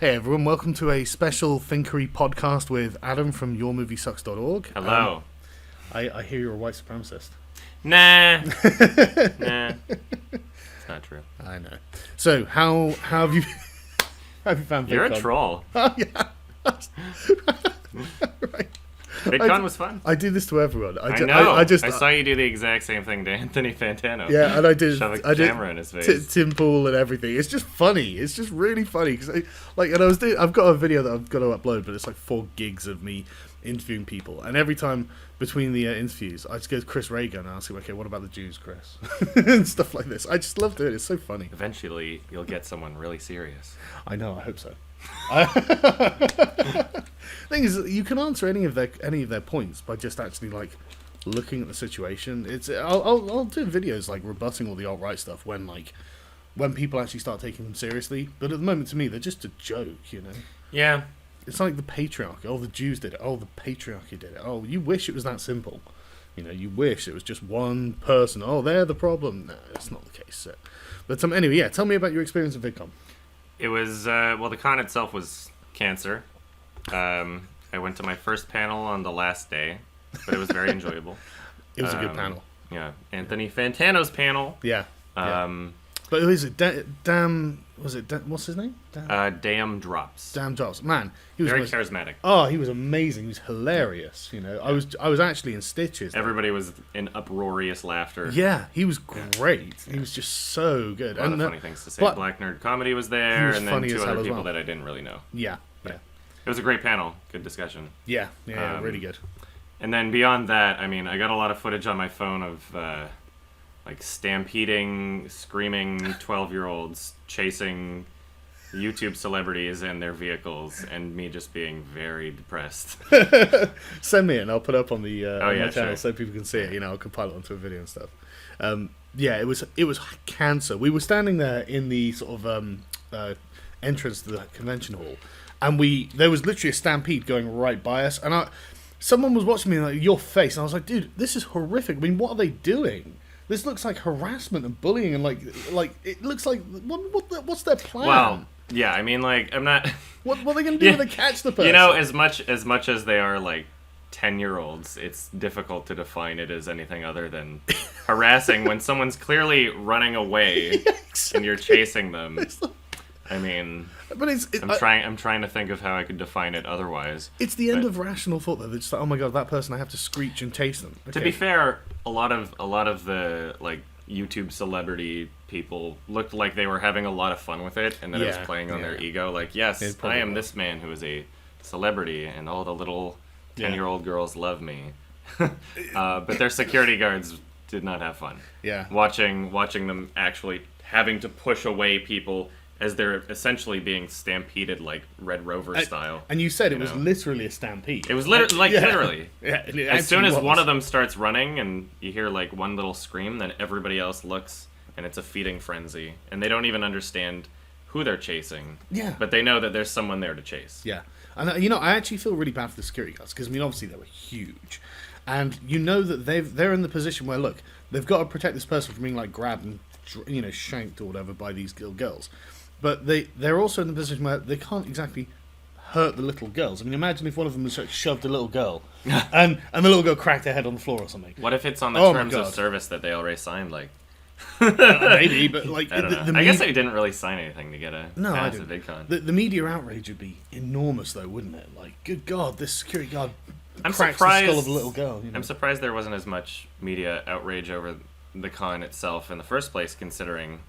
Hey everyone, welcome to a special Thinkery podcast with Adam from yourmoviesucks.org. Hello. I hear you're a white supremacist. Nah. Nah. It's not true. I know. So, how have you found VidCon? You're a troll. Oh, yeah. Right. VidCon was fun. I do this to everyone. I know. I saw you do the exact same thing to Anthony Fantano. Yeah, and I did. Shove a camera in his face. Tim Pool and everything. It's just funny. It's just really funny because, I've got a video that I've got to upload, but it's like 4 gigs of me interviewing people, and every time between the interviews, I just go to Chris Reagan and ask him, "Okay, what about the Jews, Chris?" and stuff like this. I just love doing it. It's so funny. Eventually, you'll get someone really serious. I know. I hope so. Thing is, you can answer any of their points by just actually like looking at the situation. I'll do videos like rebutting all the alt-right stuff when people actually start taking them seriously. But at the moment, to me, they're just a joke, you know. Yeah. It's like the patriarchy. Oh, the Jews did it. Oh, the patriarchy did it. Oh, you wish it was that simple. You know, you wish it was just one person. Oh, they're the problem. No, that's not the case. But anyway, yeah, tell me about your experience at VidCon. It was, the con itself was cancer. I went to my first panel on the last day, but it was very enjoyable. It was a good panel. Yeah. Anthony Fantano's panel. Yeah. But who is it? What's his name? Damn Drops. Damn Drops. Man, he was very charismatic. Oh, he was amazing. He was hilarious. You know, I was actually in stitches. Everybody was in uproarious laughter. Yeah, he was great. He was just so good. A lot of funny things to say. Black Nerd Comedy was there, and then 2 other people that I didn't really know. Yeah. It was a great panel. Good discussion. Yeah, really good. And then beyond that, I mean, I got a lot of footage on my phone of stampeding, screaming 12-year-olds chasing YouTube celebrities and their vehicles, and me just being very depressed. Send me it, and I'll put it up on the on my channel so people can see it. You know, I'll compile it onto a video and stuff. Yeah, it was cancer. We were standing there in the sort of entrance to the convention hall, and there was literally a stampede going right by us, and someone was watching me like your face, and I was like, dude, this is horrific. I mean, what are they doing? This looks like harassment and bullying, and like it looks like what's their plan? Well, yeah, I mean, like, I'm not. What are they gonna do when they catch the person? You know, as much as they are like 10-year-olds, it's difficult to define it as anything other than harassing when someone's clearly running away and you're chasing them. I mean, but I'm trying to think of how I could define it otherwise. It's the end of rational thought, though. They're just like, oh my god, that person, I have to screech and chase them. Okay. To be fair, a lot of the like YouTube celebrity people looked like they were having a lot of fun with it, and that it was playing on their ego. Like, yes, I am this man who is a celebrity, and all the little 10-year-old girls love me. But their security guards did not have fun. Yeah, watching them actually having to push away people as they're essentially being stampeded like Red Rover style. And you said it was literally a stampede. It was literally. Yeah, as soon as one of them starts running and you hear like one little scream, then everybody else looks, and it's a feeding frenzy. And they don't even understand who they're chasing. Yeah. But they know that there's someone there to chase. Yeah. And, you know, I actually feel really bad for the security guards, because, I mean, obviously they were huge. And you know that they're in the position where, look, they've got to protect this person from being, like, grabbed and, you know, shanked or whatever by these little girls. But they're also in the position where they can't exactly hurt the little girls. I mean, imagine if one of them was shoved a little girl, and the little girl cracked her head on the floor or something. What if it's on the terms of service that they already signed? Like, maybe, but like, I guess they didn't really sign anything to get a pass at VidCon. The media outrage would be enormous, though, wouldn't it? Like, good God, this security guard cracks the skull of a little girl. You know? I'm surprised there wasn't as much media outrage over the con itself in the first place, considering,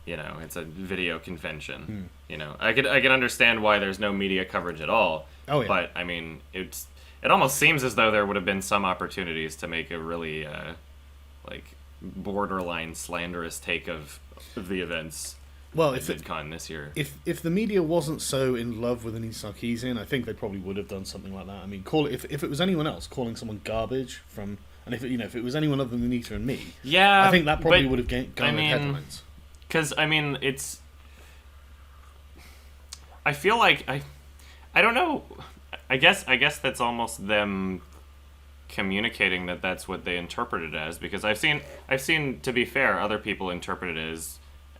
you know, it's a video convention. You know, I could understand why there's no media coverage at all. Oh, yeah. But I mean, it almost seems as though there would have been some opportunities to make a really like borderline slanderous take of the events. Well, at VidCon this year. If the media wasn't so in love with Anita Sarkeesian, I think they probably would have done something like that. I mean, if it was anyone else calling someone garbage from, and if it was anyone other than Anita and me, yeah, I think that probably would have garnered headlines. Because, I mean, I feel like, I don't know, I guess that's almost them communicating that that's what they interpret it as, because I've seen, to be fair, other people interpret it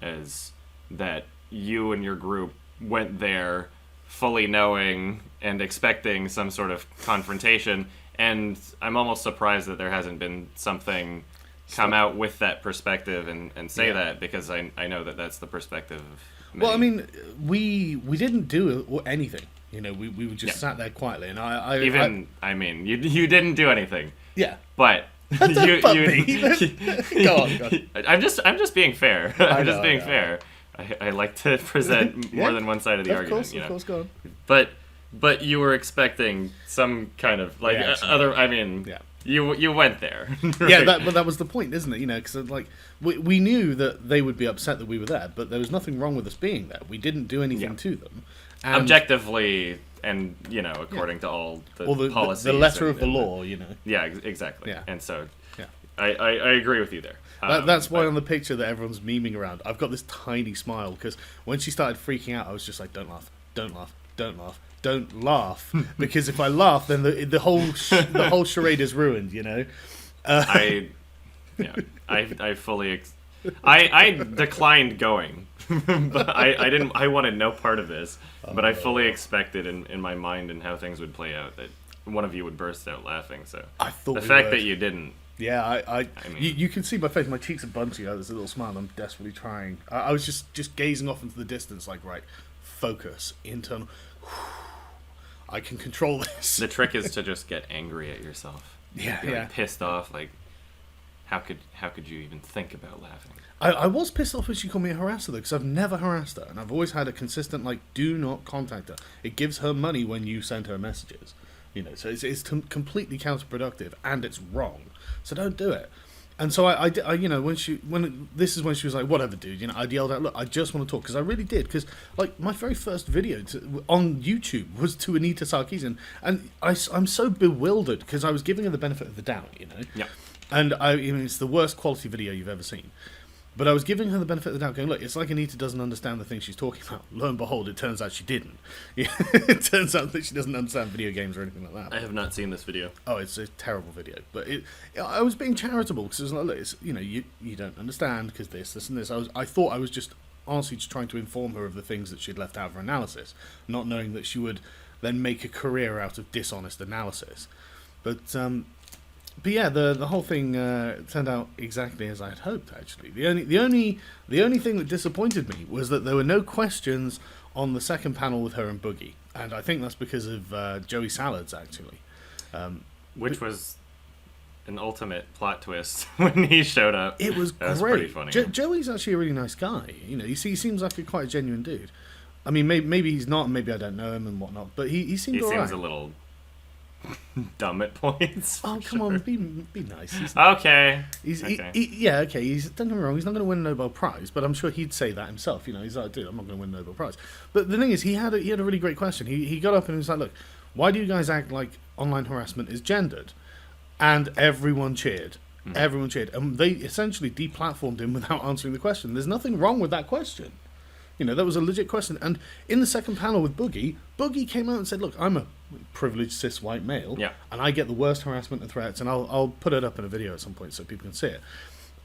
as that you and your group went there fully knowing and expecting some sort of confrontation, and I'm almost surprised that there hasn't been something come out with that perspective and say that, because I know that that's the perspective of many. Well, I mean, we didn't do anything. You know, we just sat there quietly, and I mean, you didn't do anything. Yeah. But Go on. I'm just being fair. I'm just being fair. I like to present more than one side of the argument. Of course, go on. But you were expecting some kind of like other. I mean, you went there. Right? Yeah, that was the point, isn't it? You know, because like we knew that they would be upset that we were there, but there was nothing wrong with us being there. We didn't do anything to them. And objectively, and you know, according to all the policies, the letter of the law, you know. Yeah, exactly. Yeah. And so, yeah, I agree with you there. That's why on the picture that everyone's memeing around, I've got this tiny smile, because when she started freaking out, I was just like, "Don't laugh, don't laugh, don't laugh, don't laugh," because if I laugh, then the whole charade is ruined, you know. I fully. I declined going, but I didn't. I wanted no part of this, but I fully expected in my mind and how things would play out that one of you would burst out laughing. So I thought the fact that you didn't. Yeah, I mean, you can see my face. My cheeks are bunchy. There's a little smile. I'm desperately trying. I was just gazing off into the distance, like, right, focus, internal. I can control this. The trick is to just get angry at yourself. Yeah, You're like pissed off. Like, how could you even think about laughing? I was pissed off when she called me a harasser, though, because I've never harassed her, and I've always had a consistent, like, do not contact her. It gives her money when you send her messages, you know, so it's completely counterproductive, and it's wrong, so don't do it. And so I you know, when she was like, whatever, dude, you know, I'd yelled out, look, I just want to talk, because I really did, because, like, my very first video on YouTube was to Anita Sarkeesian, and I'm so bewildered, because I was giving her the benefit of the doubt, you know? Yeah. And I mean, it's the worst quality video you've ever seen. But I was giving her the benefit of the doubt, going, look, it's like Anita doesn't understand the things she's talking about. Lo and behold, it turns out she didn't. It turns out that she doesn't understand video games or anything like that. I have not seen this video. Oh, it's a terrible video. But I was being charitable, because it was like, look, it's, you know, you don't understand, because this, and this. I thought I was just honestly just trying to inform her of the things that she'd left out of her analysis, not knowing that she would then make a career out of dishonest analysis. But yeah, the whole thing turned out exactly as I had hoped. Actually, the only thing that disappointed me was that there were no questions on the second panel with her and Boogie, and I think that's because of Joey Salads, actually. Which was an ultimate plot twist when he showed up. It was great. Pretty funny. Joey's actually a really nice guy. You know, he seems like quite a genuine dude. I mean, maybe he's not, and maybe I don't know him and whatnot, but he seems alright. He seems a little dumb at points. Oh, come on, be nice. Okay. Okay. Don't get me wrong, he's not going to win a Nobel Prize, but I'm sure he'd say that himself. You know, he's like, dude, I'm not going to win a Nobel Prize. But the thing is, he had a really great question. He got up and he was like, look, why do you guys act like online harassment is gendered? And everyone cheered. Mm-hmm. Everyone cheered. And they essentially deplatformed him without answering the question. There's nothing wrong with that question. You know, that was a legit question. And in the second panel with Boogie came out and said, look, I'm a privileged cis white male, and I get the worst harassment and threats, and I'll put it up in a video at some point so people can see it.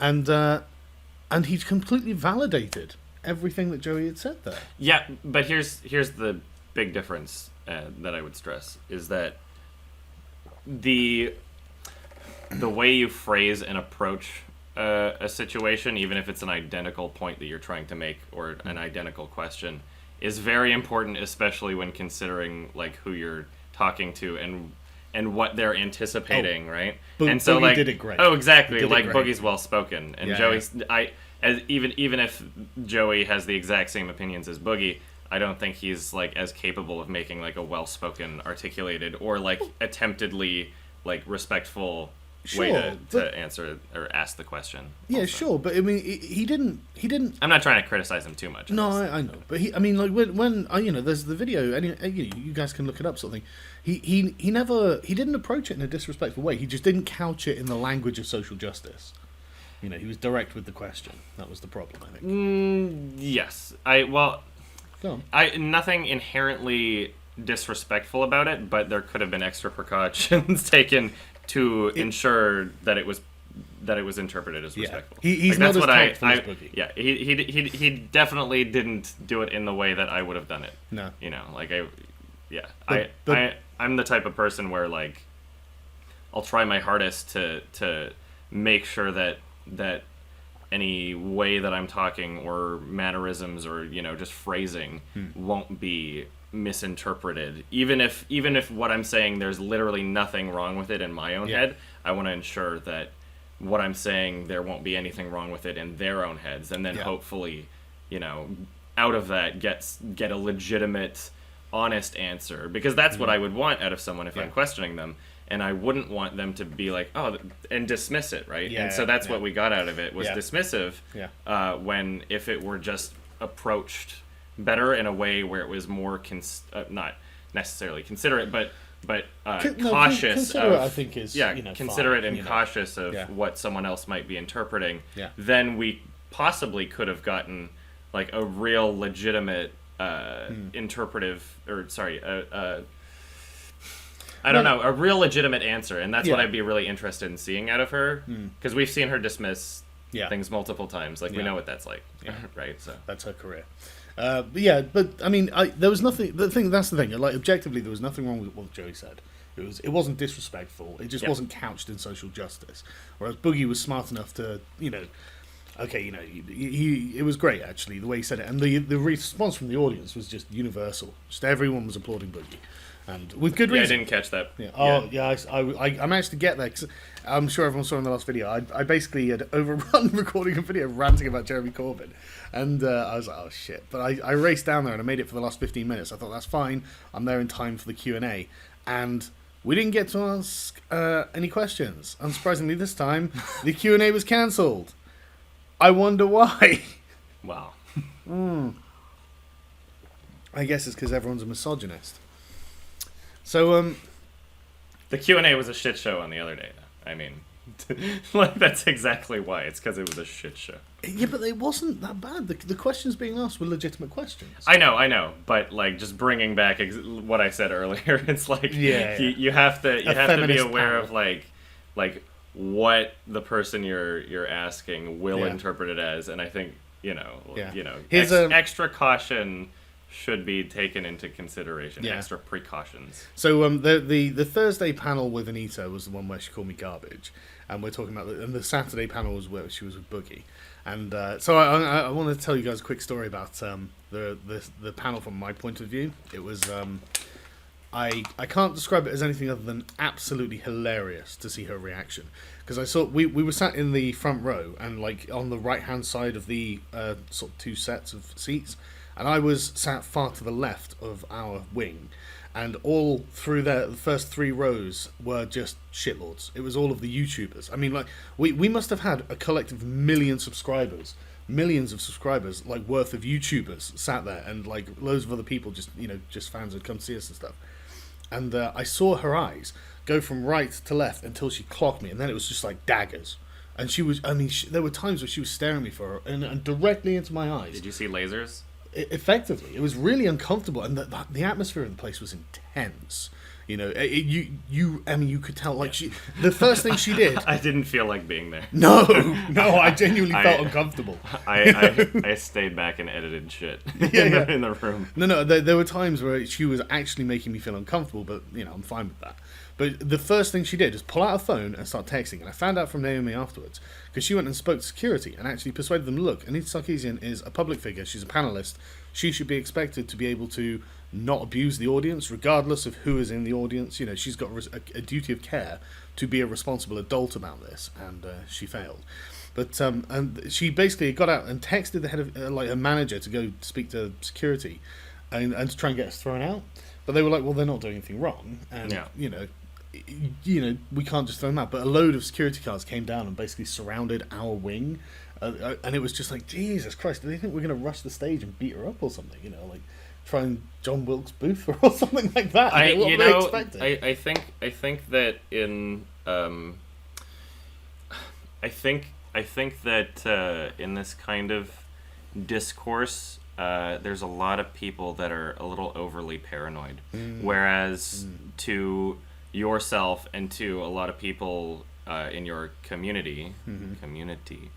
And he completely validated everything that Joey had said there. Yeah, but here's the big difference that I would stress, is that the way you phrase and approach a situation, even if it's an identical point that you're trying to make or an identical question, is very important, especially when considering like who you're talking to and what they're anticipating, right? And so, Boogie like, did it great. Oh, exactly. Like Boogie's well spoken, and Joey's. Even if Joey has the exact same opinions as Boogie, I don't think he's like as capable of making like a well spoken, articulated, or like attemptedly like respectful way to answer or ask the question. Yeah, also. Sure, but I mean, he didn't. I'm not trying to criticize him too much. No, I know, but I mean, like when you know, there's the video, and you guys can look it up, sort of thing. He didn't approach it in a disrespectful way. He just didn't couch it in the language of social justice. You know, he was direct with the question. That was the problem, I think. Yes, Go on. Nothing inherently disrespectful about it, but there could have been extra precautions taken to ensure that it was that it was interpreted as respectful. He's not as tactful as Boogie. Yeah, he definitely didn't do it in the way that I would have done it. No, you know, like I'm the type of person where like I'll try my hardest to make sure that any way that I'm talking or mannerisms or just phrasing won't be misinterpreted. Even if what I'm saying, there's literally nothing wrong with it in my own head, I want to ensure that what I'm saying, there won't be anything wrong with it in their own heads, and then hopefully, out of that get a legitimate, honest answer, because that's what I would want out of someone if I'm questioning them. And I wouldn't want them to be like, oh, and dismiss it, right? And so that's what we got out of it, was dismissive, when if it were just approached better in a way where it was more, not necessarily considerate, but cautious. Considerate, I think, is, considerate fine, and cautious of what someone else might be interpreting, then we possibly could have gotten like a real legitimate interpretive, or sorry, I don't know, a real legitimate answer, and that's what I'd be really interested in seeing out of her, because we've seen her dismiss things multiple times. Like we know what that's like, right? So that's her career. But I mean, there was nothing. That's the thing. Like objectively, there was nothing wrong with what Joey said. It wasn't disrespectful. It just wasn't couched in social justice. Whereas Boogie was smart enough to, it was great actually the way he said it, and the response from the audience was just universal. Just everyone was applauding Boogie. And with good reason. I didn't catch that. I managed to get there, because I'm sure everyone saw in the last video. I basically had overrun recording a video ranting about Jeremy Corbyn, and I was like, oh shit. But I raced down there and I made it for the last 15 minutes. I thought, that's fine, I'm there in time for the Q&A, and we didn't get to ask any questions. Unsurprisingly, this time the Q&A was cancelled. I wonder why. Wow. I guess it's because everyone's a misogynist. So, the Q&A was a shit show on the other day, though. I mean, like, that's exactly why. It's because it was a shit show. Yeah, but it wasn't that bad. The questions being asked were legitimate questions. I know. But, like, just bringing back what I said earlier, it's like, you have to be aware of, like what the person you're asking will interpret it as. And I think, extra caution should be taken into consideration. Extra precautions. So the Thursday panel with Anita was the one where she called me garbage, and we're talking about and the Saturday panel was where she was with Boogie, and so I want to tell you guys a quick story about the panel from my point of view. It was I can't describe it as anything other than absolutely hilarious to see her reaction, because I saw we were sat in the front row and like on the right hand side of the sort of two sets of seats. And I was sat far to the left of our wing, and all through there, the first three rows were just shitlords. It was all of the YouTubers. I mean, like, we must have had a collective millions of subscribers, like, worth of YouTubers sat there, and, like, loads of other people just fans who'd come see us and stuff. And I saw her eyes go from right to left until she clocked me, and then it was just like daggers. And she was, there were times where she was staring me and directly into my eyes. Did you see lasers? Effectively, it was really uncomfortable, and the atmosphere of the place was intense. You could tell. Like the first thing she did, I didn't feel like being there. No, I genuinely felt uncomfortable. I stayed back and edited shit in the room. No, there were times where she was actually making me feel uncomfortable, but I'm fine with that. But the first thing she did is pull out a phone and start texting. And I found out from Naomi afterwards, because she went and spoke to security and actually persuaded them, look, Anita Sarkeesian is a public figure. She's a panelist. She should be expected to be able to not abuse the audience, regardless of who is in the audience. She's got a duty of care to be a responsible adult about this. And she failed. But and she basically got out and texted the head of, a manager to go speak to security and to try and get us thrown out. But they were like, well, they're not doing anything wrong. And, we can't just throw them out. But a load of security cars came down and basically surrounded our wing. And it was just like, Jesus Christ, do they think we're going to rush the stage and beat her up or something? Like try and John Wilkes Booth her or something like that. I think that in I think that in this kind of discourse, there's a lot of people that are a little overly paranoid, whereas to yourself and to a lot of people in your community. Community.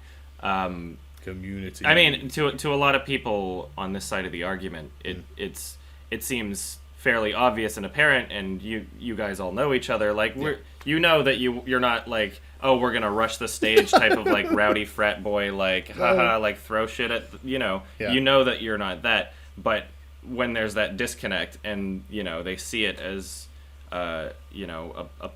Community. I mean, to a lot of people on this side of the argument, it seems fairly obvious and apparent, and you guys all know each other. Like you know that you're not like, oh, we're gonna rush the stage type of like rowdy frat boy, like haha, like throw shit at you know that you're not that. But when there's that disconnect, and they see it as a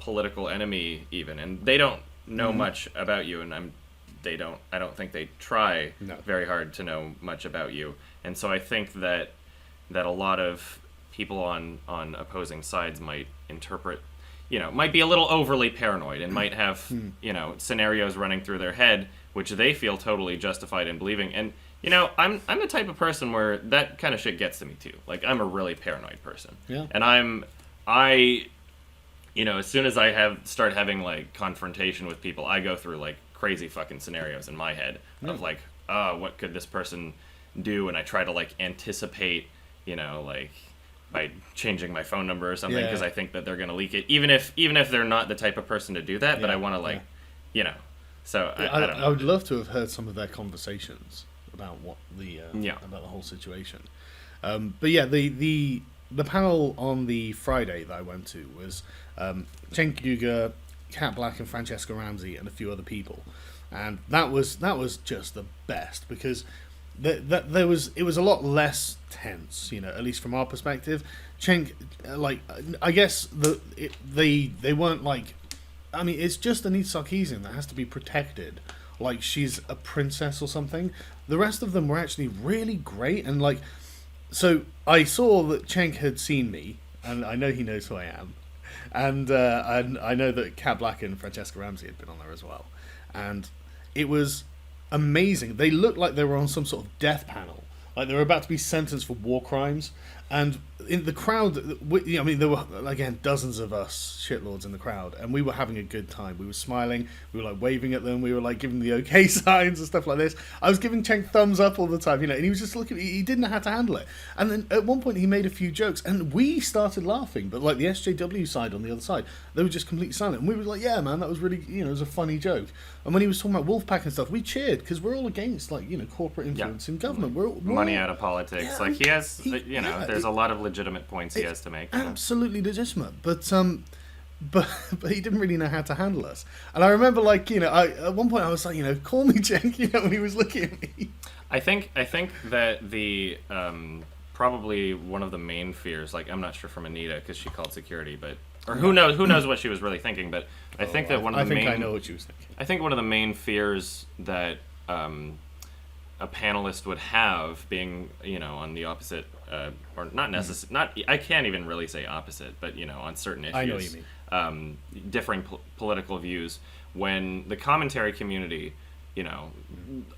political enemy even, and they don't know much about you, and I don't think they try very hard to know much about you. And so I think that a lot of people on opposing sides might interpret, might be a little overly paranoid, and might have, scenarios running through their head, which they feel totally justified in believing. And, I'm the type of person where that kind of shit gets to me too. Like, I'm a really paranoid person. Yeah. And as soon as I start having like confrontation with people, I go through like crazy fucking scenarios in my head of like, what could this person do? And I try to like anticipate, like by changing my phone number or something, because I think that they're going to leak it, even if they're not the type of person to do that. But I want to like, so I don't know. I would love to have heard some of their conversations about what about the whole situation. But yeah, the panel on the Friday that I went to was Cenk Uygur, Kat Black, and Francesca Ramsey, and a few other people, and that was just the best, because it was a lot less tense, at least from our perspective. Cenk, like, I guess they weren't like, I mean, it's just Anita Sarkeesian that has to be protected like she's a princess or something. The rest of them were actually really great, and like, so I saw that Cenk had seen me, and I know he knows who I am. And I know that Kat Black and Francesca Ramsey had been on there as well. And it was amazing. They looked like they were on some sort of death panel. Like they were about to be sentenced for war crimes. And in the crowd, I mean, there were, again, dozens of us shitlords in the crowd. And we were having a good time. We were smiling. We were like waving at them. We were like giving the okay signs and stuff like this. I was giving Cenk thumbs up all the time, and he was just looking. He didn't know how to handle it. And then at one point he made a few jokes. And we started laughing. But like the SJW side on the other side, they were just completely silent. And we were like, yeah, man, that was really, it was a funny joke. And when he was talking about Wolfpack and stuff, we cheered, because we're all against, like, corporate influence in government. We're money out of politics. Yeah, like, he has, there's a lot of legitimate points he has to make. Absolutely legitimate. But he didn't really know how to handle us. And I remember, like, at one point I was like, call me Cenk, when he was looking at me. I think that the probably one of the main fears, like, I'm not sure from Anita, because she called security, but or who knows what she was really thinking, but I think that one of the main... I know what she was thinking. I think one of the main fears that a panelist would have, being, on the opposite, or not necessarily, not, I can't even really say opposite, but, on certain issues. I know what you mean. Differing political views, when the commentary community,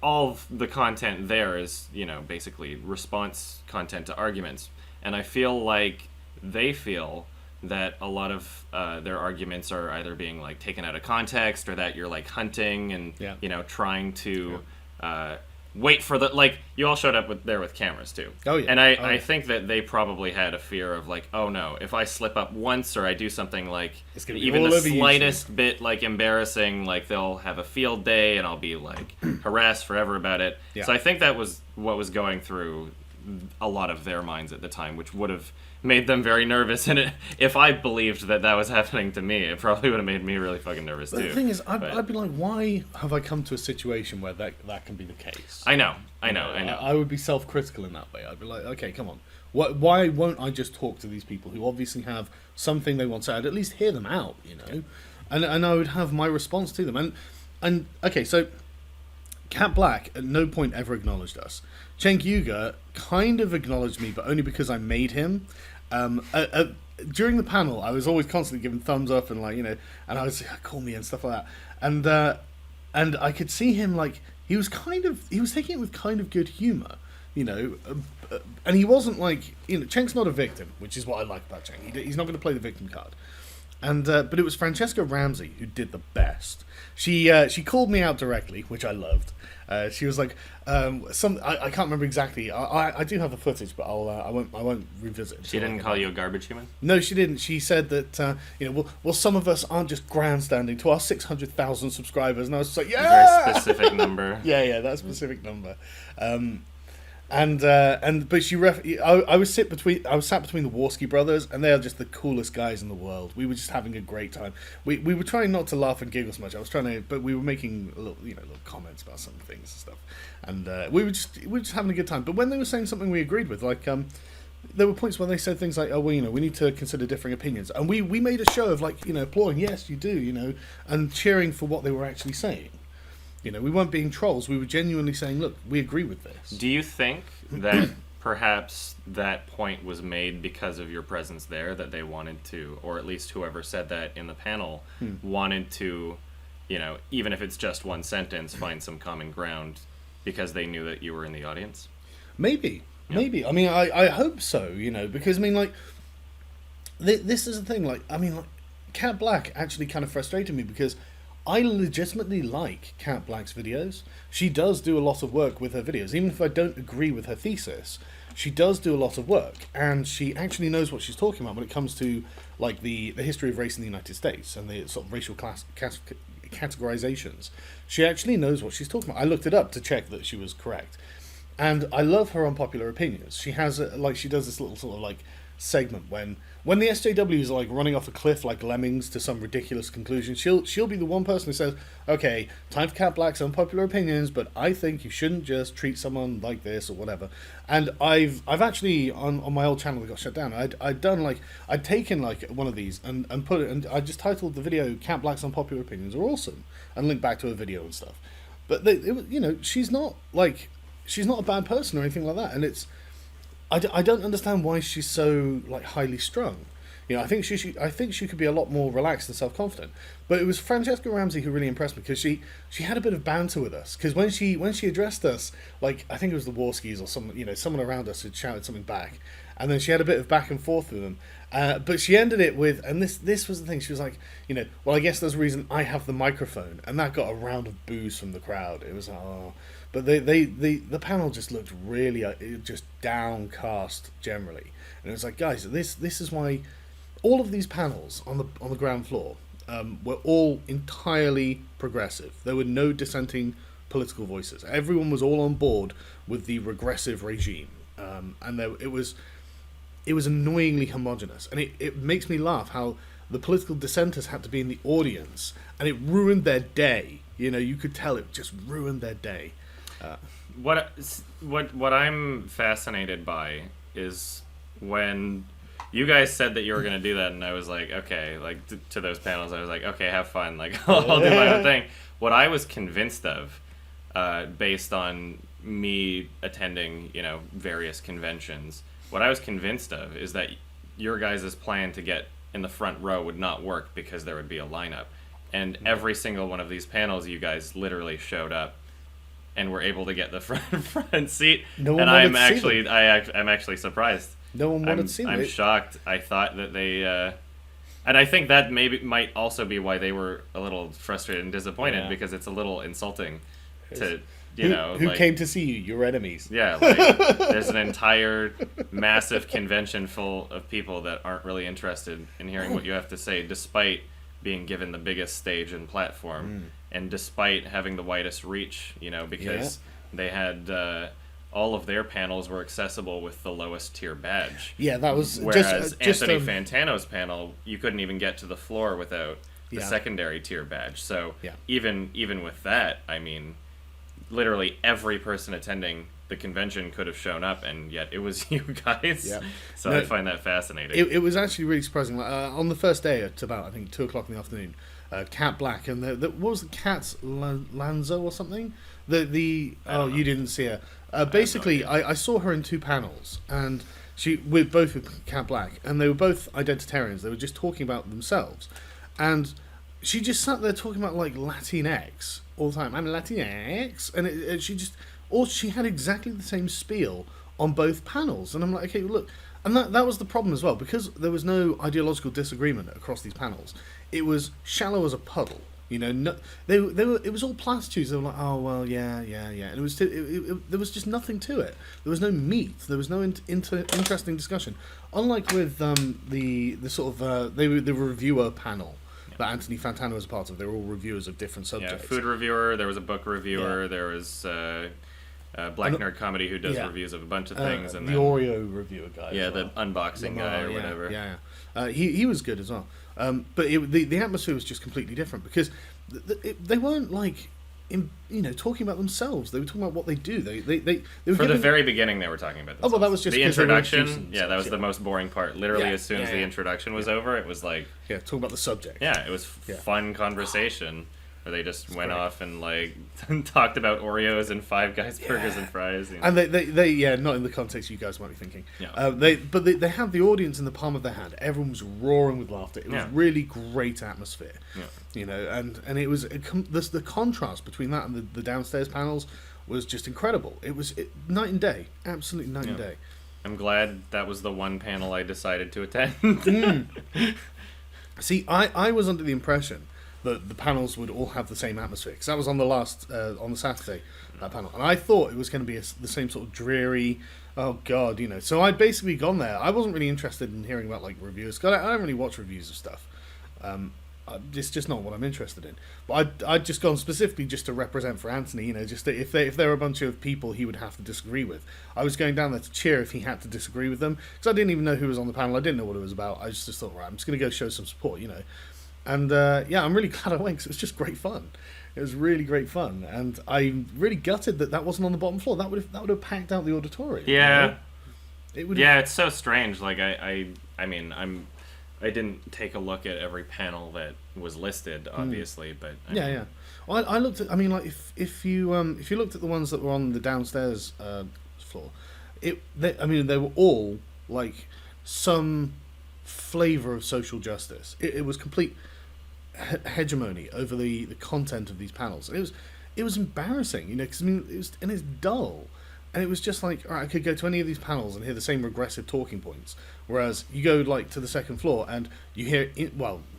all of the content there is, basically response content to arguments. And I feel like they feel that a lot of their arguments are either being like taken out of context, or that you're like hunting and trying to wait for the, like, you all showed up with cameras too. Oh yeah. And I think that they probably had a fear of like, oh no, if I slip up once or I do something like even the slightest bit like embarrassing, like they'll have a field day and I'll be like harassed forever about it. Yeah. So I think that was what was going through a lot of their minds at the time, which would have made them very nervous. And if I believed that was happening to me, it probably would have made me really fucking nervous too. The thing is, I'd be like, why have I come to a situation where that can be the case? I know. I would be self-critical in that way. I'd be like, okay, come on. Why won't I just talk to these people who obviously have something they want to say? I'd at least hear them out, And I would have my response to them. And okay, so Kat Black at no point ever acknowledged us. Cenk Uygur kind of acknowledged me, but only because I made him. During the panel, I was always constantly giving thumbs up and like, and I was like, call me and stuff like that. And I could see him, like, he was taking it with kind of good humor, and he wasn't like, Cenk's not a victim, which is what I like about Cenk. He's not going to play the victim card. And but it was Francesca Ramsey who did the best. She called me out directly, which I loved. She was like, I can't remember exactly. I do have the footage, but I won't revisit it. She didn't call you a garbage human? No, she didn't. She said that well, some of us aren't just grandstanding to our 600,000 subscribers, and I was just like, yeah, very specific number. yeah, that specific number. But I was sat between the Warski brothers, and they are just the coolest guys in the world. We were just having a great time. We were trying not to laugh and giggle so much. But we were making little comments about some things and stuff, and we were just having a good time. But when they were saying something we agreed with, like there were points when they said things like, oh, well, we need to consider differing opinions, and we made a show of applauding, yes, you do, and cheering for what they were actually saying. We weren't being trolls. We were genuinely saying, look, we agree with this. Do you think that perhaps that point was made because of your presence there, that they wanted to, or at least whoever said that in the panel, wanted to, even if it's just one sentence, find some common ground because they knew that you were in the audience? Maybe. Yeah. Maybe. I mean, I hope so, because, this is the thing. Cat Black actually kind of frustrated me because I legitimately like Cat Black's videos. She does do a lot of work with her videos. Even if I don't agree with her thesis, she does do a lot of work, and she actually knows what she's talking about when it comes to the history of race in the United States and the sort of racial categorizations. She actually knows what she's talking about. I looked it up to check that she was correct. And I love her unpopular opinions. She has she does this little sort of segment when the SJWs are running off a cliff like lemmings to some ridiculous conclusion. She'll be the one person who says, okay, time for Cat Black's unpopular opinions, but I think you shouldn't just treat someone like this or whatever. And I've actually on my old channel that got shut down, I'd taken one of these and put it, and I just titled the video Cat Black's unpopular opinions are awesome and linked back to her video and stuff. But she's not a bad person or anything like that, and it's I don't understand why she's so highly strung. I think she could be a lot more relaxed and self-confident. But it was Francesca Ramsey who really impressed me because she had a bit of banter with us. Because when she addressed us, I think it was the Warskis or someone around us had shouted something back, and then she had a bit of back and forth with them. But she ended it with, and this was the thing. She was like, well, I guess there's a reason I have the microphone, and that got a round of boos from the crowd. It was But the panel just looked really just downcast generally, and it was like, guys, this is why all of these panels on the ground floor were all entirely progressive. There were no dissenting political voices. Everyone was all on board with the regressive regime, and it was annoyingly homogenous, and it makes me laugh how the political dissenters had to be in the audience, and it ruined their day. You could tell it just ruined their day. What I'm fascinated by is when you guys said that you were going to do that, and I was like, okay, to those panels, I was like, okay, have fun, I'll do my own thing. What I was convinced of, based on me attending, various conventions, what I was convinced of is that your guys' plan to get in the front row would not work because there would be a lineup. And every single one of these panels, you guys literally showed up and were able to get the front seat. No one and wanted I'm to see actually them. I'm actually surprised. No one wanted to see them. I'm shocked. I thought that they and I think that might also be why they were a little frustrated and disappointed, because it's a little insulting to who came to see you, your enemies. Yeah, there's an entire massive convention full of people that aren't really interested in hearing what you have to say, despite being given the biggest stage and platform, and despite having the widest reach, because they had all of their panels were accessible with the lowest tier badge. Yeah, that was whereas Anthony Fantano's panel, you couldn't even get to the floor without the secondary tier badge. So even with that, I mean, literally every person attending the convention could have shown up, and yet it was you guys. Yeah. So I find that fascinating. It was actually really surprising. On the first day at about, I think, 2:00 in the afternoon, Cat Black and what was the Cat's Lanzo or something? You didn't see her. Basically, I saw her in two panels, and we're both with Cat Black, and they were both identitarians. They were just talking about themselves, and she just sat there talking about Latinx all the time. I'm Latinx, and she had exactly the same spiel on both panels, and I'm like, okay, look, And that was the problem as well, because there was no ideological disagreement across these panels. It was shallow as a puddle. You know, no, they were. It was all platitudes. They were like, "Oh well, yeah," and it was. There was just nothing to it. There was no meat. There was no interesting discussion. Unlike with the sort of the reviewer panel that Anthony Fantano was a part of. They were all reviewers of different subjects. Yeah, food reviewer. There was a book reviewer. There was. Black Nerd Comedy who does reviews of a bunch of things, and the Oreo reviewer guy. Yeah, the unboxing guy or whatever. Yeah. He was good as well. But the atmosphere was just completely different, because they weren't like talking about themselves. They were talking about what they do. They were the very beginning they were talking about themselves. Oh, well, that was just the introduction. Yeah, that was the most boring part. Literally, as soon as the introduction was over, it was like talking about the subject. Yeah, it was fun conversation. Where they just went off and like talked about Oreos and Five Guys burgers and fries. You know. And they not in the context you guys might be thinking. Yeah. They had the audience in the palm of their hand. Everyone was roaring with laughter. It was really great atmosphere. Yeah. You know, and it was the contrast between that and the downstairs panels was just incredible. It was night and day, absolutely night and day. I'm glad that was the one panel I decided to attend. See, I was under the impression the panels would all have the same atmosphere, because that was on the Saturday, that panel, and I thought it was going to be the same sort of dreary, oh god, so I'd basically gone there. I wasn't really interested in hearing about like reviews, because I don't really watch reviews of stuff. It's just not what I'm interested in. But I'd just gone specifically just to represent for Anthony, just if there were a bunch of people he would have to disagree with, I was going down there to cheer if he had to disagree with them, because I didn't even know who was on the panel. I didn't know what it was about. I just thought, right, I'm just going to go show some support, And I'm really glad I went, because it was just great fun. It was really great fun, and I'm really gutted that wasn't on the bottom floor. That would have packed out the auditorium. Yeah, it would. Yeah, it's so strange. Like I didn't take a look at every panel that was listed, obviously, but Well, I looked at. I mean, like if you looked at the ones that were on the downstairs floor, they were all like some flavor of social justice. It was complete hegemony over the content of these panels. It was embarrassing, because it's dull, and it was just like, all right, I could go to any of these panels and hear the same regressive talking points, whereas you go like to the second floor and you hear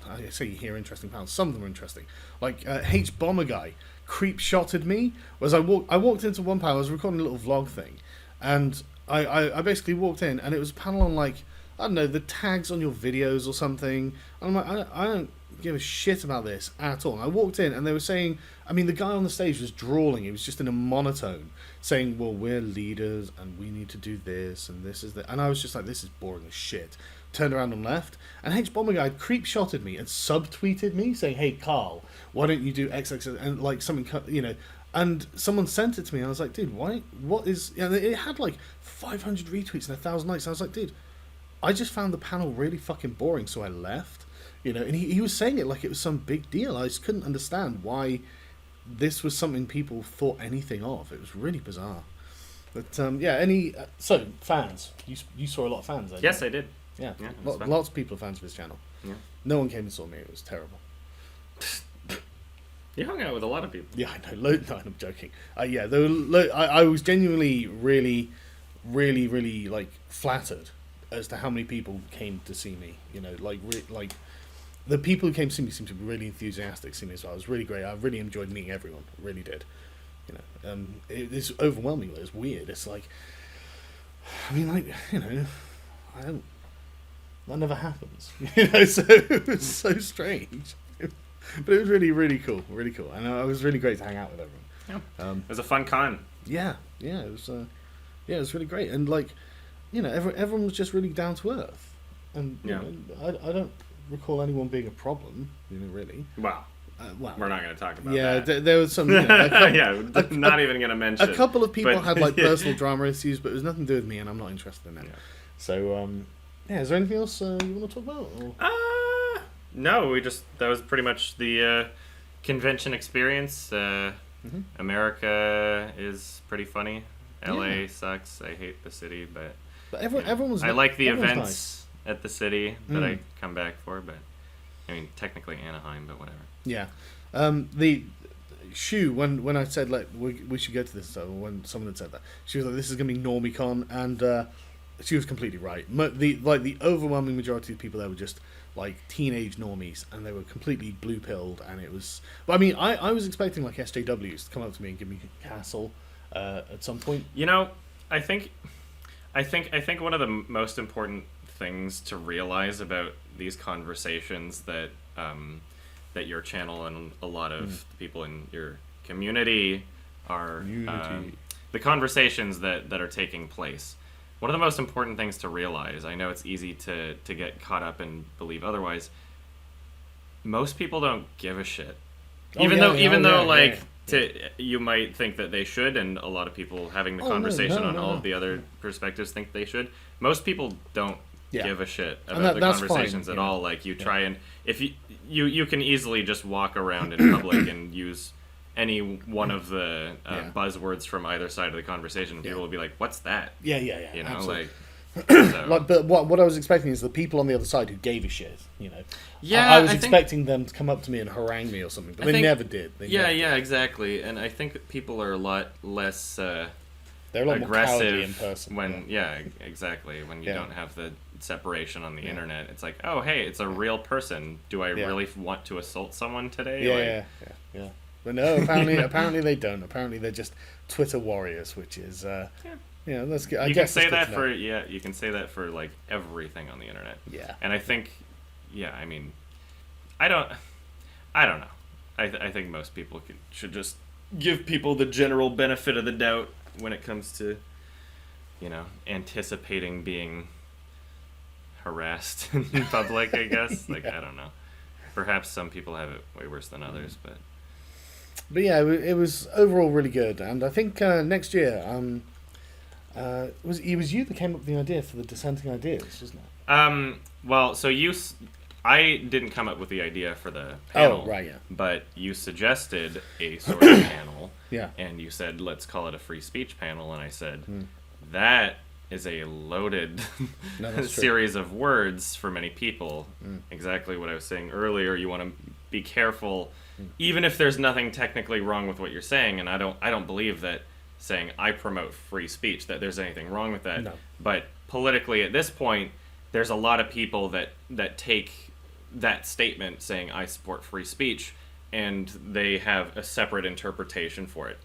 I say you hear interesting panels. Some of them are interesting, like H Bomber guy creep shotted me. Whereas I walked into one panel. I was recording a little vlog thing, and I basically walked in, and it was a panel on like, I don't know, the tags on your videos or something. And I'm like, I don't give a shit about this at all. And I walked in, and they were saying, the guy on the stage was drawling. He was just in a monotone, saying, well, we're leaders, and we need to do this, and this is that. And I was just like, this is boring as shit. Turned around and left. And H Bomber guy creep shotted me and subtweeted me, saying, hey, Carl, why don't you do XX? And like something, and someone sent it to me, and I was like, dude, what is... it had like 500 retweets and 1,000 likes. And I was like, dude, I just found the panel really fucking boring, so I left. And he was saying it like it was some big deal. I just couldn't understand why this was something people thought anything of. It was really bizarre. But so fans, you saw a lot of fans. Yes, I did. Yeah, lots of people are fans of his channel. Yeah. No one came and saw me. It was terrible. You hung out with a lot of people. Yeah, I know. No, I'm joking. There were I was genuinely, really, really, really like flattered as to how many people came to see me. Like the people who came to see me seemed to be really enthusiastic to see me as well. It was really great. I really enjoyed meeting everyone. I really did. It's overwhelming. It's weird. It's like, that never happens. So it was so strange. But it was really, really cool. Really cool. And it was really great to hang out with everyone. Yeah. It was a fun con. Yeah. It was. It was really great. And like, everyone was just really down to earth. And I don't recall anyone being a problem. Really. Wow. We're not going to talk about that. Yeah, there was some... not even going to mention. A couple of people had like personal drama issues, but it was nothing to do with me, and I'm not interested in that. Yeah. So, is there anything else you want to talk about? Or? No, that was pretty much the convention experience. America is pretty funny. LA sucks. I hate the city, but everyone was... I like the events at the city that I come back for, but technically Anaheim, but whatever. Yeah. The Shu, when I said like we should go to this, when someone had said that, she was like, this is going to be NormieCon, and she was completely right. The overwhelming majority of people there were just like teenage normies, and they were completely blue pilled, and it was. But I mean, I was expecting like SJWs to come up to me and give me hassle at some point. You know, I think one of the most important things to realize about these conversations that that your channel and a lot of people in your community are the conversations that are taking place. One of the most important things to realize, I know it's easy to get caught up and believe otherwise, most people don't give a shit. Even though you might think that they should, and a lot of people having the conversation on all of the other perspectives think they should. Most people don't give a shit about the conversations at all. Like, you try and if you can easily just walk around in public and use any one of the buzzwords from either side of the conversation, people will be like, "What's that?" You know, absolutely. like. So. Like, but what I was expecting is the people on the other side who gave a shit. You know, I was expecting them to come up to me and harangue me or something, but they never did. Exactly. And I think that people are a lot less. They're a lot aggressive more cowardly in person. When exactly when you don't have the separation on the internet. It's like, oh hey, it's a real person. Do I really want to assault someone today? Yeah. But no, apparently they don't. Apparently they're just Twitter warriors, which is that's good. You can say that for like everything on the internet. Yeah. And I think, I mean, I don't know. I think most people should just give people the general benefit of the doubt when it comes to, anticipating being harassed in public, I guess. Like, I don't know. Perhaps some people have it way worse than others, but yeah, it was overall really good, and I think next year, it was you that came up with the idea for the dissenting ideas, wasn't it? Well, so I didn't come up with the idea for the panel. Oh, right, yeah. But you suggested a sort of panel. Yeah. And you said, let's call it a free speech panel, and I said, that is a loaded series of words for many people. Exactly what I was saying earlier. You want to be careful, even if there's nothing technically wrong with what you're saying, and I don't believe that saying I promote free speech, that there's anything wrong with that. No. But politically at this point, there's a lot of people that take that statement saying I support free speech, and they have a separate interpretation for it.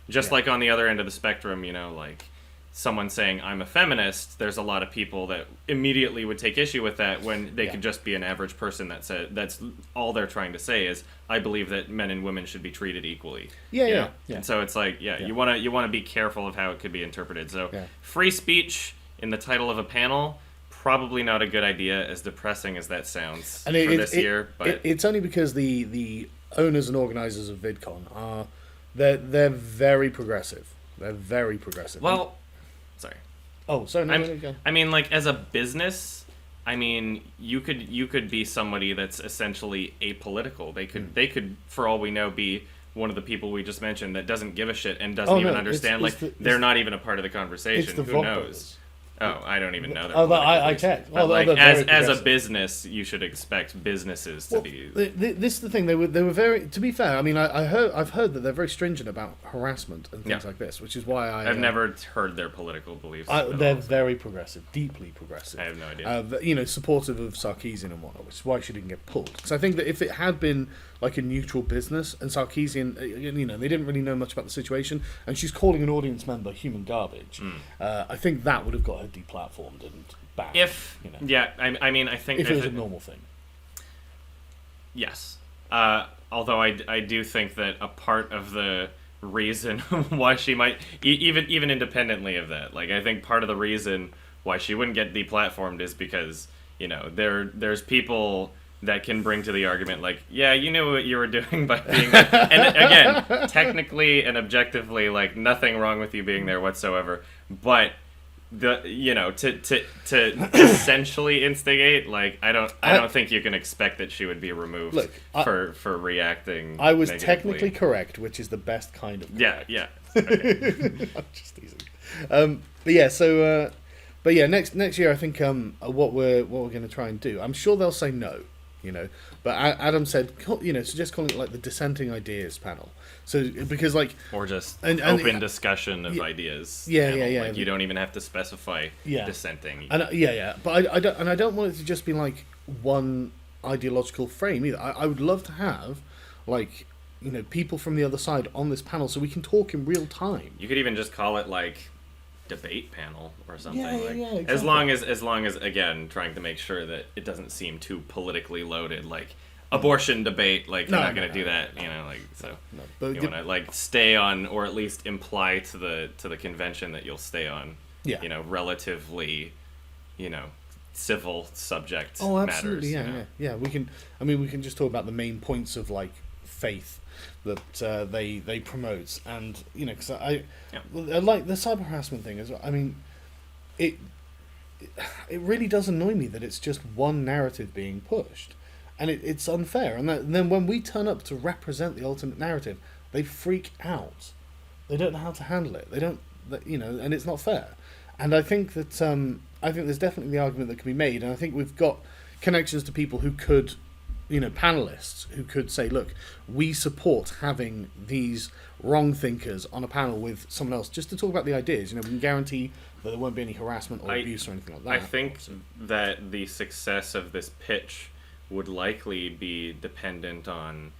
Just like on the other end of the spectrum, like someone saying I'm a feminist, there's a lot of people that immediately would take issue with that when they could just be an average person that's all they're trying to say is I believe that men and women should be treated equally. Yeah. And so it's like you want to be careful of how it could be interpreted. So free speech in the title of a panel, probably not a good idea, as depressing as that sounds for this year. But it's only because the owners and organizers of VidCon are they're very progressive. They're very progressive. Well, sorry. Oh, sorry. No, I mean, like, as a business, I mean, you could be somebody that's essentially apolitical. They could, for all we know, be one of the people we just mentioned that doesn't give a shit and doesn't even understand. They're not even a part of the conversation. Who knows? Oh, I don't even know. I checked. But as a business, you should expect businesses to be. This is the thing. They were very. To be fair, I mean, I've heard that they're very stringent about harassment and things like this, which is why I've never heard their political beliefs. They're very progressive, deeply progressive. I have no idea. Supportive of Sarkeesian and whatnot, which is why she didn't get pulled. Because I think that if it had been like a neutral business and Sarkeesian, they didn't really know much about the situation, and she's calling an audience member human garbage. I think that would have got her deplatformed and banned. I mean, I think if it was a normal thing. Yes. Although I do think that a part of the reason why she might, even independently of that, like, I think part of the reason why she wouldn't get deplatformed is because, there's people that can bring to the argument, like, yeah, you knew what you were doing by being there. And again, technically and objectively, like, nothing wrong with you being there whatsoever. But to essentially instigate, like, I don't think you can expect that she would be removed for reacting. I was negatively. Technically correct, which is the best kind of correct. Yeah. Okay. I'm just teasing. But yeah, next year I think what we're going to try and do. I'm sure they'll say no, you know. But Adam said, you know, suggest calling it like the dissenting ideas panel. So because like, or just open discussion of ideas. Yeah. Like you don't even have to specify dissenting. And but I don't want it to just be like one ideological frame either. I would love to have like, you know, people from the other side on this panel so we can talk in real time. You could even just call it like debate panel or something. Exactly. As long as again trying to make sure that it doesn't seem too politically loaded, like abortion debate, like you're not going to do that, you know, like so. No, but you want to like stay on, or at least imply to the convention that you'll stay on. You know, relatively, you know, civil subject matters. Oh, absolutely, you know? yeah. We can just talk about the main points of like faith that they promote, and you know, because I like the cyber harassment thing as well. I mean, it really does annoy me that it's just one narrative being pushed, and it's unfair. And then when we turn up to represent the alternate narrative, they freak out. They don't know how to handle it. They don't, you know, and it's not fair. And I think that there's definitely the argument that can be made, and I think we've got connections to people who could, you know, panelists who could say, look, we support having these wrong thinkers on a panel with someone else just to talk about the ideas. You know, we can guarantee that there won't be any harassment or abuse or anything like that. I think that the success of this pitch would likely be dependent on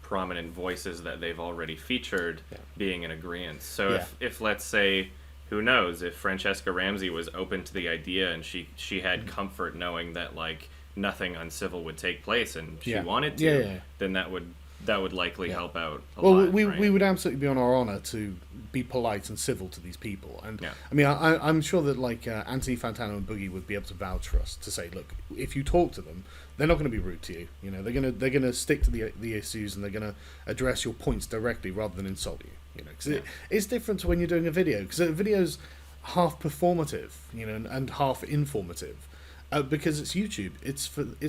prominent voices that they've already featured being in agreement. So if let's say, who knows, if Francesca Ramsey was open to the idea and she had comfort knowing that like nothing uncivil would take place and she wanted to, then that would likely help out a lot. We would absolutely be on our honour to be polite and civil to these people. And I mean, I'm sure that like Anthony Fantano and Boogie would be able to vouch for us to say, look, if you talk to them, they're not going to be rude to you. You know, they're gonna stick to the issues, and they're going to address your points directly rather than insult you. You know, because it's different to when you're doing a video, because a video's half performative, you know, and half informative. Because it's YouTube, it's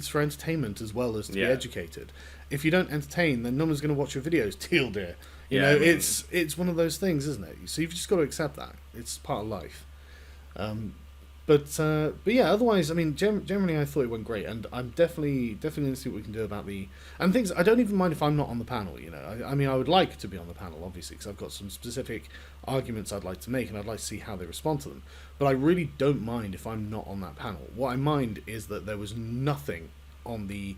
for entertainment as well as to be educated. If you don't entertain, then no one's going to watch your videos. Teal dear, you know, I mean, it's one of those things, isn't it? So you've just got to accept that it's part of life. But yeah, otherwise, I mean, generally, I thought it went great, and I'm definitely going to see what we can do about and things. I don't even mind if I'm not on the panel. You know, I mean, I would like to be on the panel, obviously, because I've got some specific arguments I'd like to make, and I'd like to see how they respond to them. But I really don't mind if I'm not on that panel. What I mind is that there was nothing on the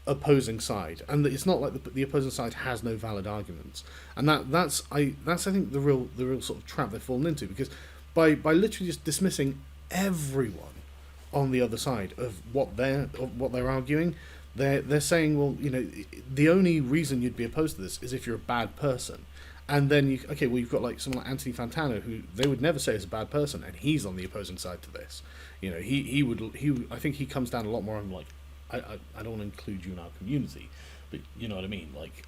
opposing side, and it's not like the opposing side has no valid arguments, and that's I think the real sort of trap they've fallen into, because by literally just dismissing everyone on the other side of what they're arguing, they're saying, well, you know, the only reason you'd be opposed to this is if you're a bad person. And then you've got like someone like Anthony Fantano, who they would never say is a bad person, and he's on the opposing side to this. You know, he I think he comes down a lot more on like, I don't want to include you in our community, but you know what I mean, like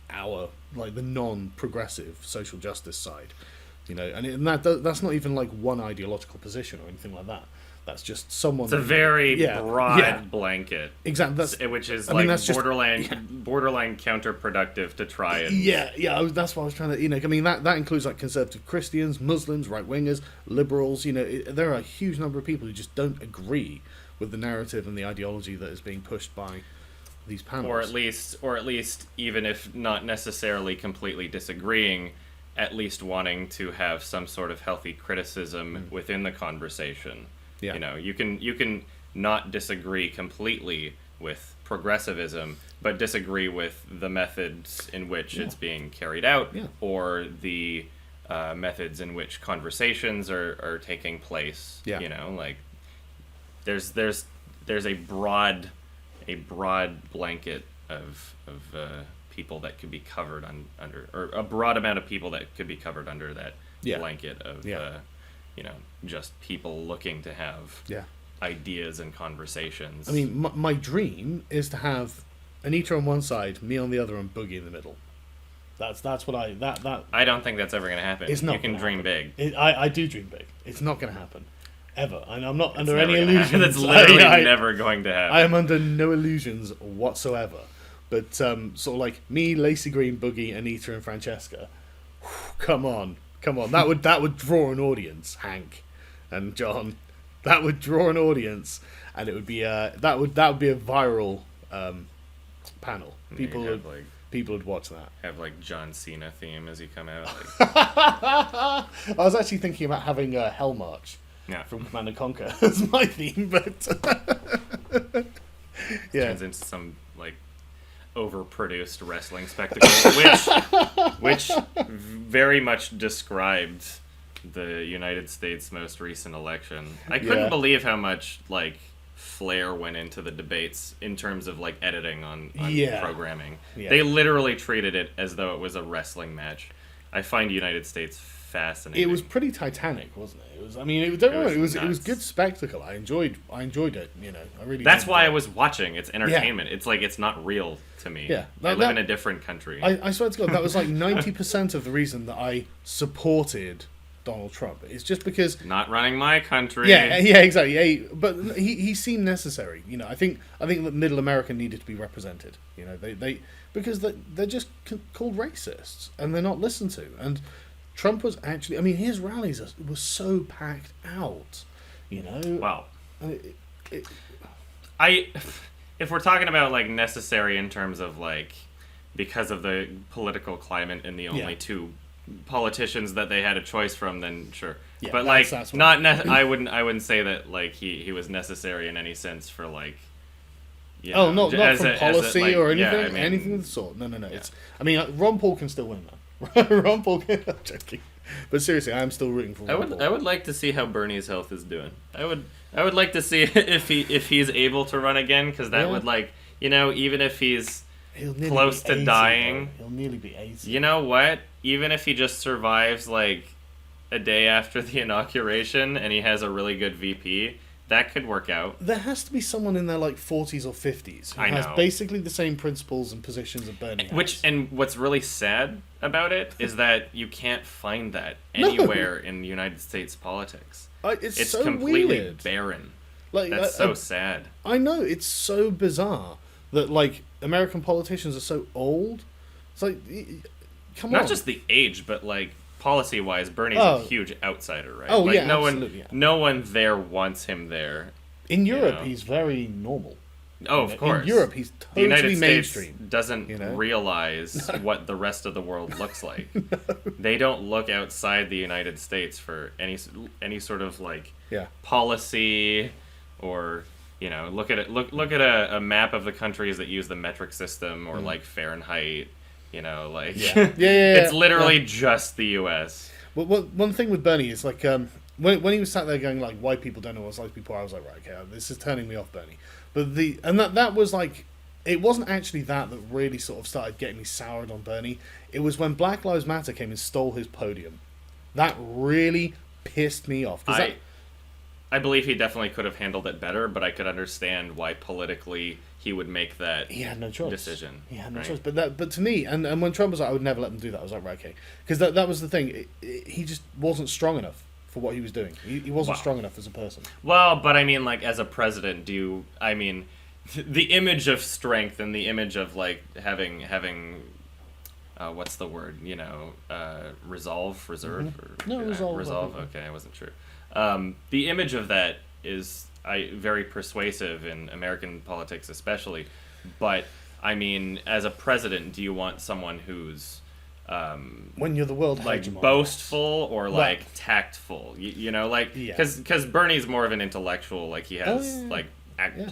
the non-progressive social justice side. You know, and that's not even like one ideological position or anything like that. That's just someone. It's a very broad blanket. Exactly. Which is borderline counterproductive to try and. That's what I was trying to. You know, I mean that includes like conservative Christians, Muslims, right wingers, liberals. You know, there are a huge number of people who just don't agree with the narrative and the ideology that is being pushed by these panels. Or at least, even if not necessarily completely disagreeing, at least wanting to have some sort of healthy criticism within the conversation. Yeah. You know, you can not disagree completely with progressivism, but disagree with the methods in which it's being carried out, or the methods in which conversations are taking place. Yeah. You know, like there's a broad blanket of people that could be covered under, or a broad amount of people that could be covered under that blanket of you know, just people looking to have ideas and conversations. I mean, my dream is to have Anita on one side, me on the other, and Boogie in the middle. That's what I don't think that's ever going to happen. It's not. You can dream big. I do dream big. It's not going to happen. Ever. And I'm not under any illusions. That's literally never going to happen. I am under no illusions whatsoever. But sort of like me, Lacey Green, Boogie, Anita, and Francesca. Come on. That would draw an audience, Hank and John. That would draw an audience, and it would be that would be a viral panel. People would watch that. Have like John Cena theme as you come out. Like. I was actually thinking about having a Hell March from Command and Conquer as my theme, but turns into some like overproduced wrestling spectacle, which very much described the United States' most recent election. I couldn't believe how much like flair went into the debates in terms of like editing on programming. They literally treated it as though it was a wrestling match. I find United States fascinating. It was pretty Titanic, wasn't it? It was. I mean, it was good spectacle. I enjoyed it. You know, I really. That's why I was watching. It's entertainment. It's like it's not real to me. Yeah, I live in a different country. I swear to God, that was like 90% of the reason that I supported Donald Trump. It's just because not running my country. Yeah, exactly. But he seemed necessary. You know, I think that Middle America needed to be represented. You know, they because they're just called racists and they're not listened to. And Trump was actually, I mean, his rallies were so packed out. You know. Well, if we're talking about like necessary in terms of like because of the political climate and the only two politicians that they had a choice from, then sure. Yeah, but like not I wouldn't say that like he was necessary in any sense for like not from policy or anything anything of the sort. No. Yeah. It's Ron Paul can still win though. Ron Paul can, I'm joking. But seriously, I am still rooting for Ron Paul. I would like to see how Bernie's health is doing. I would like to see if he's able to run again, because that would like, you know, even if he's close to dying, he'll nearly be 80. You know what? Even if he just survives like a day after the inauguration and he has a really good VP, that could work out. There has to be someone in their like 40s or 50s who has basically the same principles and positions of Bernie. And what's really sad about it is that you can't find that anywhere in United States politics. It's so completely weird. barren. Like that's so sad. I know, it's so bizarre that like American politicians are so old. It's like, come on. Not just the age, but like policy-wise, Bernie's a huge outsider, right? Oh, like, yeah, absolutely. No one there wants him there. In Europe, he's very normal. Oh, of course. In Europe, he's totally the United mainstream. States doesn't realize what the rest of the world looks like. They don't look outside the United States for any sort of like policy or, you know, look at a map of the countries that use the metric system or like Fahrenheit. You know, like it's literally just the U.S. Well, one thing with Bernie is like when he was sat there going like, white people don't know what it's like to be poor, I was like, right, okay, this is turning me off, Bernie. But that was like, it wasn't actually that really sort of started getting me soured on Bernie. It was when Black Lives Matter came and stole his podium. That really pissed me off. I believe he definitely could have handled it better, but I could understand why politically he would make that decision. He had no choice. But to me, and when Trump was like, I would never let them do that, I was like, right, okay. Because that was the thing. He just wasn't strong enough for what he was doing. He wasn't strong enough as a person. Well, but I mean, like, as a president, the image of strength and the image of, like, having what's the word? You know, reserve? Mm-hmm. No, resolve. Resolve, okay, I wasn't sure. The image of that is very persuasive in American politics especially, but I mean, as a president, do you want someone who's when you're the world like boastful or like tactful? You know, like because Bernie's more of an intellectual, like he has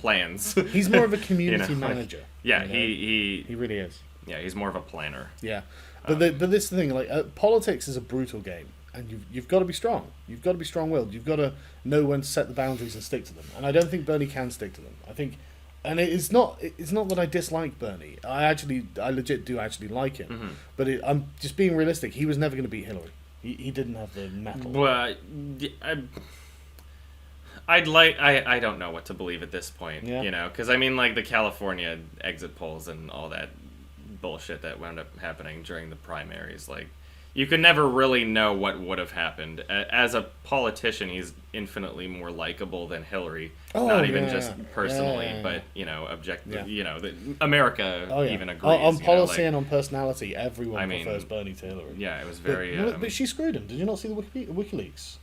plans. He's more of a community manager. Like, he really is. Yeah, he's more of a planner. Yeah, but this thing, like politics is a brutal game. And you've got to be strong. You've got to be strong-willed. You've got to know when to set the boundaries and stick to them. And I don't think Bernie can stick to them. I think, and it's not that I dislike Bernie. I legit do actually like him. Mm-hmm. But I'm just being realistic. He was never going to beat Hillary. He didn't have the mettle. Well, I don't know what to believe at this point. You know, because I mean, like the California exit polls and all that bullshit that wound up happening during the primaries, like. you could never really know what would have happened. As a politician, he's infinitely more likable than Hillary. Not even just personally, but objective. Yeah. America even agrees. On policy and on personality, everyone prefers Bernie to Hillary. Yeah, it was very. But she screwed him. Did you not see the WikiLeaks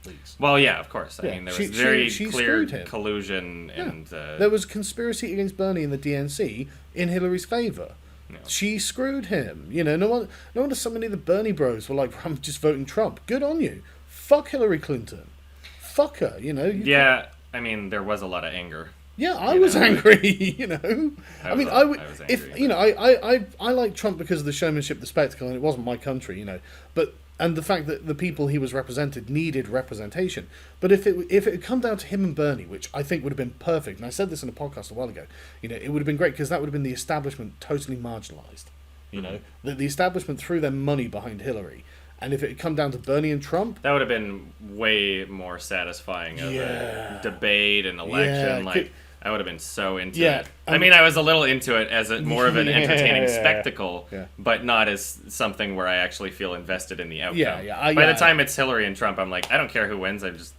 leaks? Well, yeah, of course. I mean, there was very clear collusion, and there was conspiracy against Bernie in the DNC in Hillary's favor. No. She screwed him. No wonder so many of the Bernie bros were like, I'm just voting Trump. Good on you. Fuck Hillary Clinton. Fuck her, I mean, there was a lot of anger. Yeah, I was angry, I was angry, I like Trump because of the showmanship, the spectacle, and it wasn't my country, and the fact that the people he was represented needed representation. But if it had come down to him and Bernie, which I think would have been perfect, and I said this in a podcast a while ago, it would have been great because that would have been the establishment totally marginalised. The establishment threw their money behind Hillary. And if it had come down to Bernie and Trump... That would have been way more satisfying of a debate and election. I would have been so into it. I mean, I was a little into it as more of an entertaining spectacle, but not as something where I actually feel invested in the outcome. By the time it's Hillary and Trump, I'm like, I don't care who wins. I just,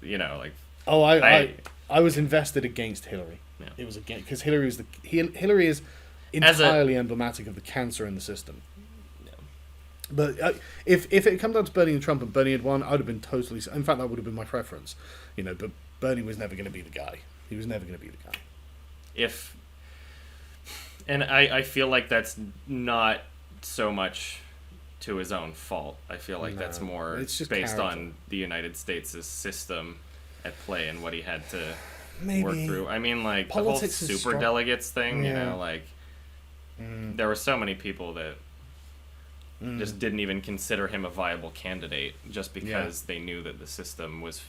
I was invested against Hillary. Yeah. It was against... Because Hillary is entirely emblematic of the cancer in the system. But if it had come down to Bernie and Trump and Bernie had won, I would have been totally... In fact, that would have been my preference. But Bernie was never going to be the guy. He was never going to be the guy. And I feel like that's not so much to his own fault. I feel like that's more based on the United States' system at play and what he had to work through. I mean, the whole super delegates thing, there were so many people that just didn't even consider him a viable candidate just because they knew that the system was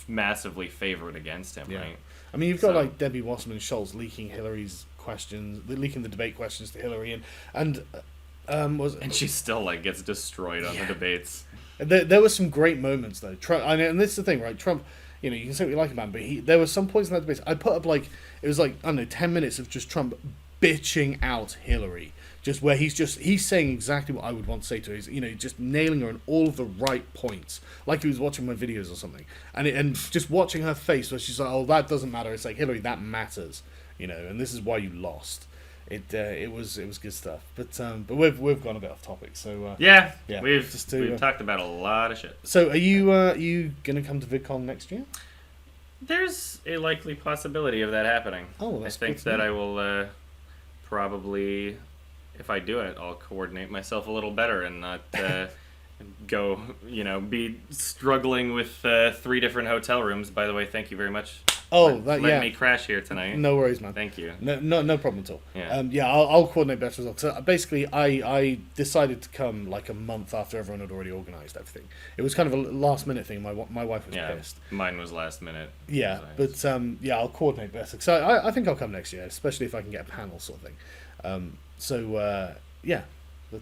massively favored against him, right? I mean, you've got Debbie Wasserman Schultz leaking Hillary's questions, leaking the debate questions to Hillary, and she still gets destroyed on the debates. There were some great moments though. Trump, and this is the thing, right? Trump, you can say what you like about him, but there were some points in that debate. I put up it was I don't know, 10 minutes of just Trump bitching out Hillary. Just where he's saying exactly what I would want to say to her. He's, just nailing her on all of the right points, like he was watching my videos or something. And just watching her face where she's like, "Oh, that doesn't matter." It's like, Hillary, that matters, and this is why you lost. It was good stuff. But we've gone a bit off topic. So we've talked about a lot of shit. So are you gonna come to VidCon next year? There's a likely possibility of that happening. Oh, that's I think that I will probably. If I do it, I'll coordinate myself a little better and not go, be struggling with 3 different hotel rooms. By the way, thank you very much. Let me crash here tonight. No worries, man. Thank you. No problem at all. I'll coordinate better as well. So basically, I decided to come a month after everyone had already organised everything. It was kind of a last minute thing. My wife was pissed. Mine was last minute. Yeah, but I'll coordinate better. So I think I'll come next year, especially if I can get a panel sort of thing.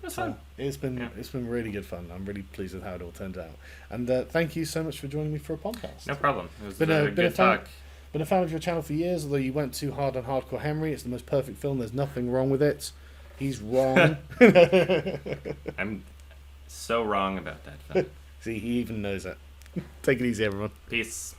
That's fun. It's been really good fun. I'm really pleased with how it all turned out. And thank you so much for joining me for a podcast. No problem. It was a good talk. Been a fan of your channel for years, although you went too hard on Hardcore Henry. It's the most perfect film. There's nothing wrong with it. He's wrong. I'm so wrong about that film. See, he even knows it. Take it easy, everyone. Peace.